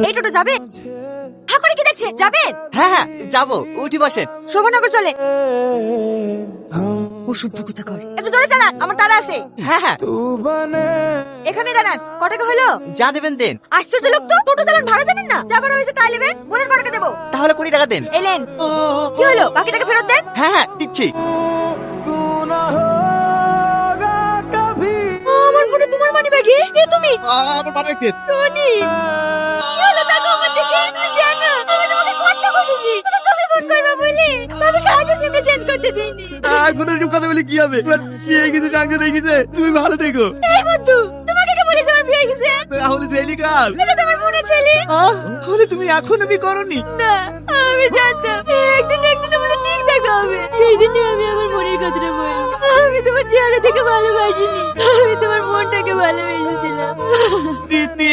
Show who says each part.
Speaker 1: এই টোটো যাবে? হ্যাঁ করে কি দেখছে? যাবে?
Speaker 2: হ্যাঁ হ্যাঁ যাবো, উঠি বসেন।
Speaker 1: শোভনগর চলে। ও শুদ্ধ কথা কর, একটু জোরে চালান, আমার তারা আছে।
Speaker 2: হ্যাঁ হ্যাঁ
Speaker 1: এখানে দাঁড়ান, কত টাকা হলো?
Speaker 2: যা দেবেন দেন।
Speaker 1: আশ্চর্য লোক তো, টোটো চালান ভাড়া জানেন না? যা ভাড়া হয়েছে তাই নেবেন, বোনের কটাকা দেবো।
Speaker 2: তাহলে 20 টাকা দেন।
Speaker 1: এলেন, কি হলো? বাকি টাকা ফেরত দেন।
Speaker 2: হ্যাঁ হ্যাঁ দিচ্ছি।
Speaker 1: আমার ফোনে তোমার মানি ব্যাগে এ তুমি
Speaker 2: আমার বাবা কে?
Speaker 1: রনি, কি হলো? তাকে আমার দিকে তুমি জানো আমি তোমাকে কত খুঁজেছি, কিন্তু তুমি ফোন করবে বলি আমি কাজে সিমটা চেঞ্জ করতে দিইনি।
Speaker 2: এখন এরকম কথা বলে কি হবে? বিয়ে কিছু টাকা দিয়ে গেছে, তুমি ভালো থেকো।
Speaker 1: এই বন্ধু, তোমাকে কে বলেছে আমার বিয়ে হয়ে গেছে?
Speaker 2: তাহলে জেলি কাল
Speaker 1: এটা তোমার বোনের ছেলে।
Speaker 2: তাহলে তুমি এখনো বি করনি?
Speaker 1: না, আমি জানতাম একদিন না একদিন আমাদের ঠিক দেখা হবে। সেই দিনে আমি আমার মনের কথাটা বলবো। আমি তোমার চেহারা থেকে ভালোবাসিনি, আমি তোমার মনটাকে ভালোবেসেছিলাম।
Speaker 2: প্রীতি